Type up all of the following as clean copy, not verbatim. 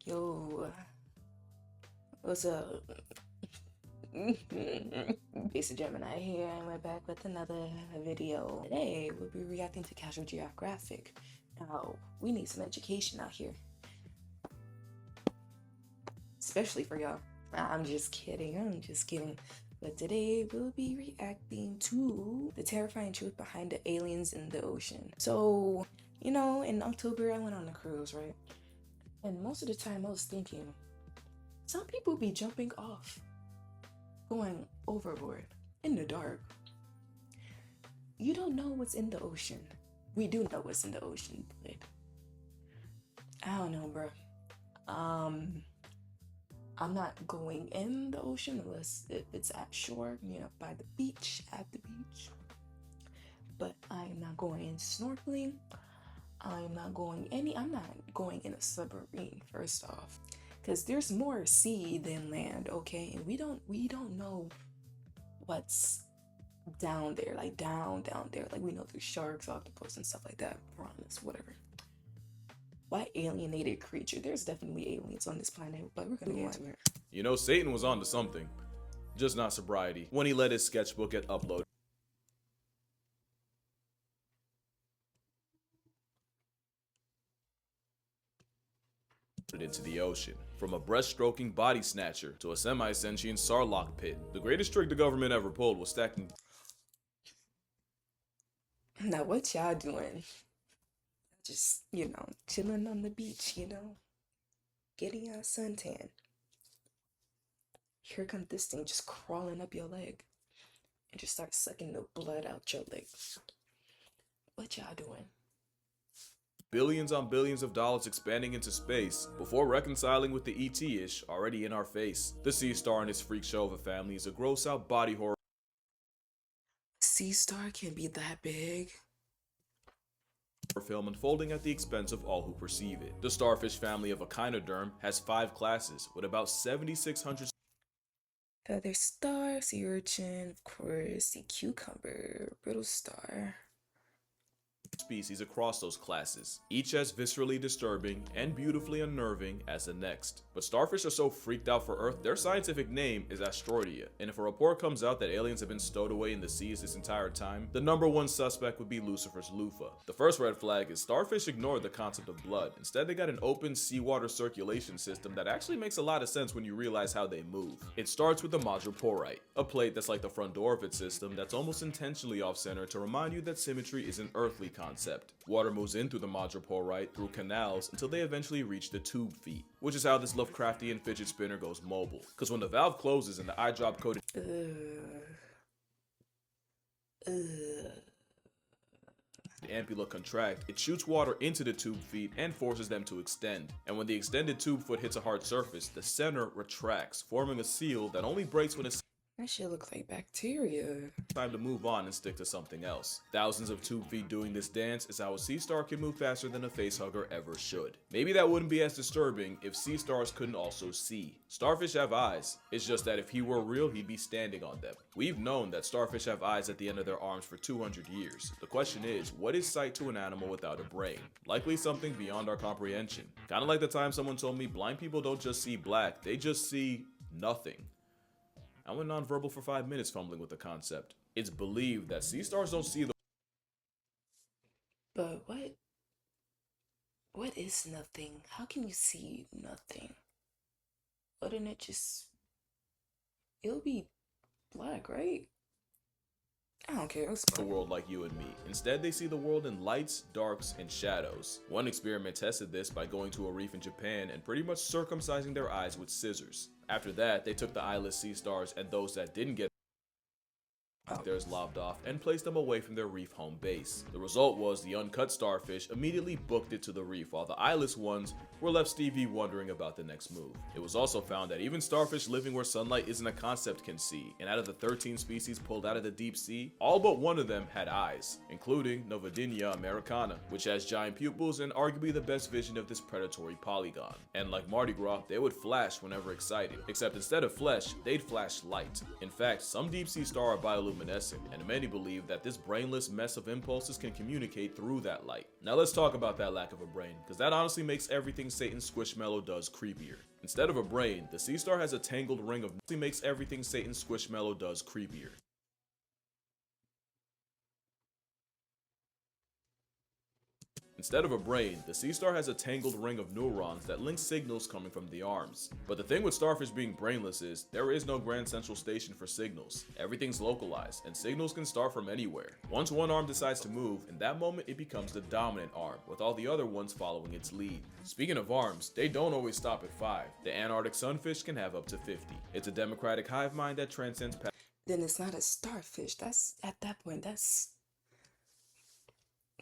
Yo, what's up? Basic Gemini here, and we're back with another video. Today, we'll be reacting to Casual Geographic. Now, we need some education out here. Especially for y'all. I'm just kidding, But today, we'll be reacting to the terrifying truth behind the aliens in the ocean. So, in October, I went on a cruise, right? And most of the time I was thinking, some people be jumping off, going overboard in the dark. You don't know what's in the ocean. We do know what's in the ocean, but I don't know, bro. I'm not going in the ocean unless it's at shore, by the beach, at the beach. But I'm not going in snorkeling. I'm not going in a submarine, first off, because there's more sea than land, okay? And we don't know what's down there, like down there. Like, we know there's sharks, octopus, and stuff like that, piranhas, whatever. What alienated creature? There's definitely aliens on this planet, but we're gonna get into it. You know, Satan was onto something, just not sobriety, when he let his sketchbook get uploaded into the ocean. From a breaststroking body snatcher to a semi-sentient sarlacc pit, the greatest trick the government ever pulled was stacking. Now, what y'all doing? Just, chilling on the beach, getting a suntan. Here comes this thing just crawling up your leg and just start sucking the blood out your leg. What y'all doing? Billions on billions of dollars expanding into space before reconciling with the ET-ish already in our face. The Sea Star and his freak show of a family is a gross out body horror Sea Star can be that big? film unfolding at the expense of all who perceive it. The starfish family of echinoderm has 5 classes with about 7,600 There's star, sea urchin, of course, sea cucumber, brittle star. species across those classes, each as viscerally disturbing and beautifully unnerving as the next. But starfish are so freaked out for Earth, their scientific name is Astroidia, and if a report comes out that aliens have been stowed away in the seas this entire time, the #1 suspect would be Lucifer's loofah. The first red flag is starfish ignored the concept of blood. Instead, they got an open seawater circulation system that actually makes a lot of sense when you realize how they move. It starts with the madreporite, a plate that's like the front door of its system that's almost intentionally off-center to remind you that symmetry is an earthly concept. Water moves in through the madreporite through canals until they eventually reach the tube feet, which is how this Lovecraftian fidget spinner goes mobile. Cause when the valve closes and the eye drop coated ampulla contract, it shoots water into the tube feet and forces them to extend. And when the extended tube foot hits a hard surface, the center retracts, forming a seal that only breaks when it's That shit looks like bacteria. time to move on and stick to something else. Thousands of tube feet doing this dance is how a sea star can move faster than a facehugger ever should. Maybe that wouldn't be as disturbing if sea stars couldn't also see. Starfish have eyes. It's just that if he were real, he'd be standing on them. We've known that starfish have eyes at the end of their arms for 200 years. The question is, what is sight to an animal without a brain? Likely something beyond our comprehension. Kinda like the time someone told me blind people don't just see black, they just see nothing. I went nonverbal for 5 minutes fumbling with the concept. It's believed that sea stars don't see the But what is nothing? How can you see nothing? Wouldn't it'll be black, right? I don't care. world like you and me. Instead, they see the world in lights, darks, and shadows. One experiment tested this by going to a reef in Japan and pretty much circumcising their eyes with scissors. After that, they took the eyeless sea stars and those that didn't get theirs lobbed off and placed them away from their reef home base. The result was the uncut starfish immediately booked it to the reef, while the eyeless ones were left Stevie wondering about the next move. It was also found that even starfish living where sunlight isn't a concept can see, and out of the 13 species pulled out of the deep sea, all but one of them had eyes, including Novadinia americana, which has giant pupils and arguably the best vision of this predatory polygon. And like Mardi Gras, they would flash whenever excited, except instead of flesh, they'd flash light. In fact, some deep sea stars are bioluminescent bioluminescent, and many believe that this brainless mess of impulses can communicate through that light. Now let's talk about that lack of a brain, because that honestly makes everything Satan Squishmallow does creepier. Instead of a brain, the sea star has a tangled ring of makes everything Satan Squishmallow does creepier. Instead of a brain, the sea star has a tangled ring of neurons that link signals coming from the arms. But the thing with starfish being brainless is, there is no grand central station for signals. Everything's localized, and signals can start from anywhere. Once one arm decides to move, in that moment it becomes the dominant arm, with all the other ones following its lead. Speaking of arms, they don't always stop at 5. The Antarctic sunfish can have up to 50. It's a democratic hive mind that transcends past. Then it's not a starfish. That's, at that point, that's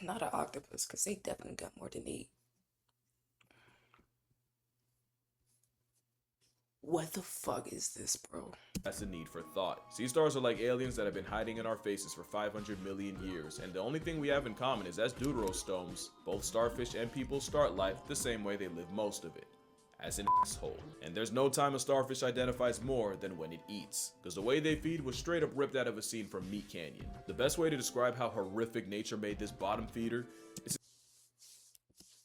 not an octopus, because they definitely got more than 8. What the fuck is this, bro? That's the need for thought. Sea stars are like aliens that have been hiding in our faces for 500 million years, and the only thing we have in common is as deuterostomes, both starfish and people start life the same way they live most of it. As an asshole. And there's no time a starfish identifies more than when it eats, because the way they feed was straight up ripped out of a scene from Meat Canyon. The best way to describe how horrific nature made this bottom feeder is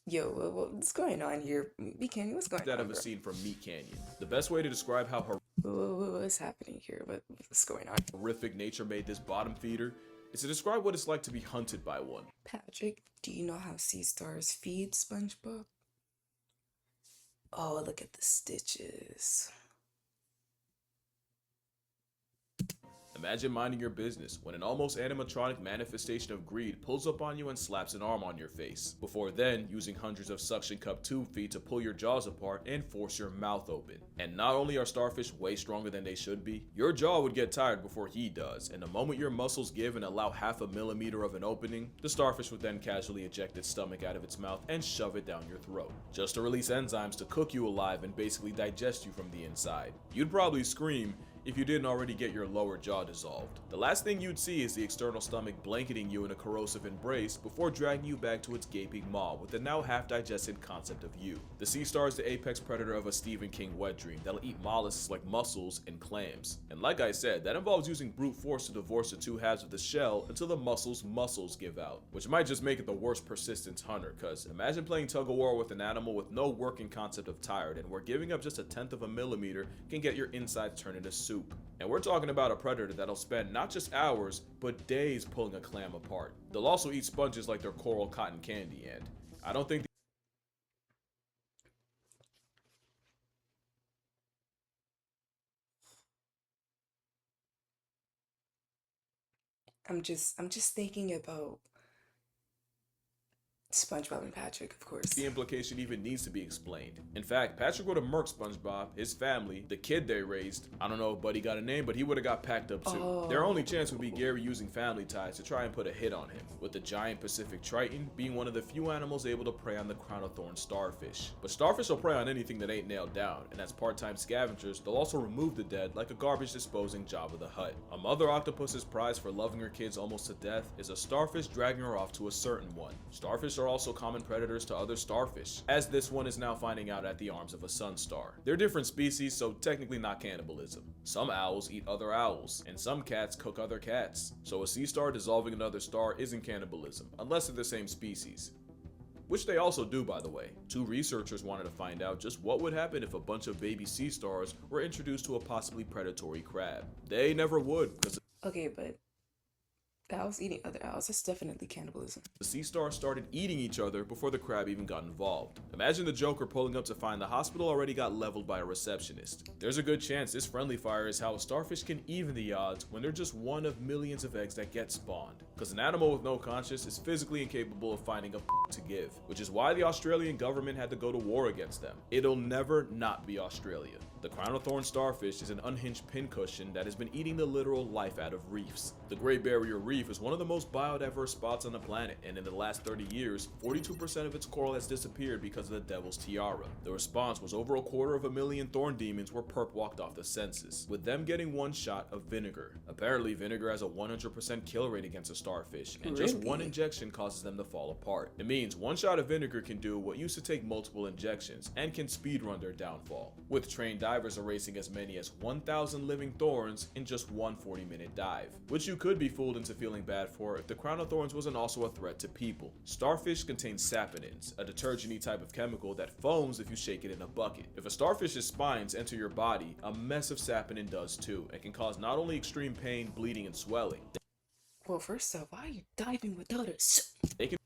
Yo, what's going on here? Meat Canyon, what's going on? out of a scene from Meat Canyon. The best way to describe how What's happening here? What's going on? horrific nature made this bottom feeder is to describe what it's like to be hunted by one. Patrick, do you know how sea stars feed SpongeBob? Oh, look at the stitches. Imagine minding your business when an almost animatronic manifestation of greed pulls up on you and slaps an arm on your face, before then using hundreds of suction cup tube feet to pull your jaws apart and force your mouth open. And not only are starfish way stronger than they should be, your jaw would get tired before he does, and the moment your muscles give and allow half a millimeter of an opening, the starfish would then casually eject its stomach out of its mouth and shove it down your throat, just to release enzymes to cook you alive and basically digest you from the inside. You'd probably scream if you didn't already get your lower jaw dissolved. The last thing you'd see is the external stomach blanketing you in a corrosive embrace before dragging you back to its gaping maw with the now half-digested concept of you. The sea star is the apex predator of a Stephen King wet dream that'll eat mollusks like mussels and clams. And like I said, that involves using brute force to divorce the two halves of the shell until the muscles give out, which might just make it the worst persistence hunter, cause imagine playing tug-of-war with an animal with no working concept of tired and where giving up just 1/10 of a millimeter can get your insides turned into soup. And we're talking about a predator that'll spend not just hours, but days pulling a clam apart. They'll also eat sponges like they're coral cotton candy, and I don't think I'm just thinking about SpongeBob and Patrick, of course. the implication even needs to be explained. In fact, Patrick would have murked SpongeBob, his family, the kid they raised. I don't know if Buddy got a name, but he would have got packed up too. Their only chance would be Gary using family ties to try and put a hit on him, with the giant Pacific Triton being one of the few animals able to prey on the crown of thorns starfish. But starfish will prey on anything that ain't nailed down, and as part-time scavengers, they'll also remove the dead like a garbage disposing Jabba the Hutt. A mother octopus's prize for loving her kids almost to death is a starfish dragging her off to a certain one. Starfish are also common predators to other starfish, as this one is now finding out at the arms of a sun star. They're different species, so technically not cannibalism. Some owls eat other owls, and some cats cook other cats. So a sea star dissolving another star isn't cannibalism, unless they're the same species. Which they also do, by the way. 2 researchers wanted to find out just what would happen if a bunch of baby sea stars were introduced to a possibly predatory crab. They never would, because Okay, but owls eating other owls, that's definitely cannibalism. the sea stars started eating each other before the crab even got involved. Imagine the Joker pulling up to find the hospital already got leveled by a receptionist. There's a good chance this friendly fire is how a starfish can even the odds when they're just one of millions of eggs that get spawned. Because an animal with no conscience is physically incapable of finding a to give, which is why the Australian government had to go to war against them. It'll never not be Australia. The crown of thorns starfish is an unhinged pincushion that has been eating the literal life out of reefs. The Great Barrier Reef Reef is one of the most biodiverse spots on the planet, and in the last 30 years, 42% of its coral has disappeared because of the Devil's Tiara. The response was over 250,000 thorn demons were perp walked off the census, with them getting one shot of vinegar. Apparently, vinegar has a 100% kill rate against a starfish, and just one injection causes them to fall apart. It means one shot of vinegar can do what used to take multiple injections, and can speedrun their downfall, with trained divers erasing as many as 1,000 living thorns in just one 40-minute dive, which you could be fooled into feeling bad for if the crown of thorns wasn't also a threat to people. Starfish contain saponins, a detergent-y type of chemical that foams if you shake it in a bucket. If a starfish's spines enter your body, a mess of saponin does too, and can cause not only extreme pain, bleeding, and swelling. Well, first off, why are you diving without a suit? They can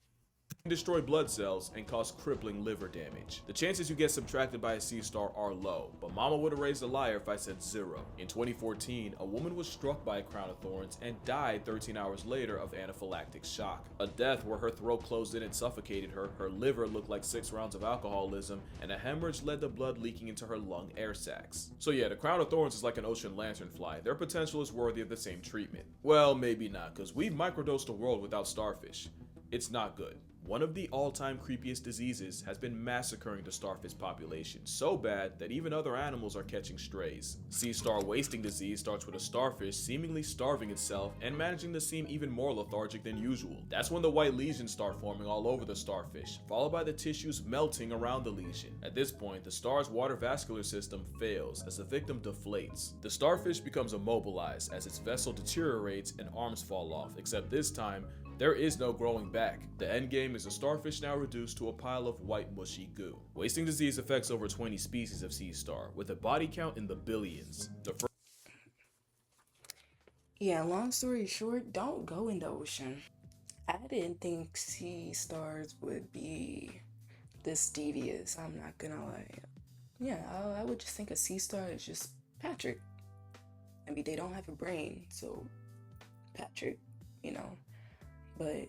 destroy blood cells and cause crippling liver damage. The chances you get subtracted by a sea star are low, but mama would have raised a liar if I said 0. In 2014, a woman was struck by a crown of thorns and died 13 hours later of anaphylactic shock. A death where her throat closed in and suffocated her, her liver looked like 6 rounds of alcoholism, and a hemorrhage led to blood leaking into her lung air sacs. So yeah, the crown of thorns is like an ocean lanternfly. Their potential is worthy of the same treatment. Well, maybe not, because we've microdosed the world without starfish. It's not good. One of the all-time creepiest diseases has been massacring the starfish population, so bad that even other animals are catching strays. Sea star wasting disease starts with a starfish seemingly starving itself and managing to seem even more lethargic than usual. That's when the white lesions start forming all over the starfish, followed by the tissues melting around the lesion. At this point, the star's water vascular system fails as the victim deflates. The starfish becomes immobilized as its vessel deteriorates and arms fall off, except this time, there is no growing back. The end game is a starfish now reduced to a pile of white mushy goo. Wasting disease affects over 20 species of sea star, with a body count in the billions. Yeah, long story short, don't go in the ocean. I didn't think sea stars would be this devious, I'm not gonna lie. Yeah, I would just think a sea star is just Patrick. I mean, they don't have a brain, so Patrick, you know. But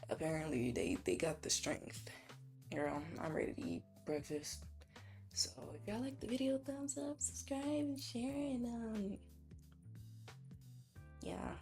apparently they got the strength. I'm ready to eat breakfast. So if y'all like the video, thumbs up, subscribe, and share, and yeah.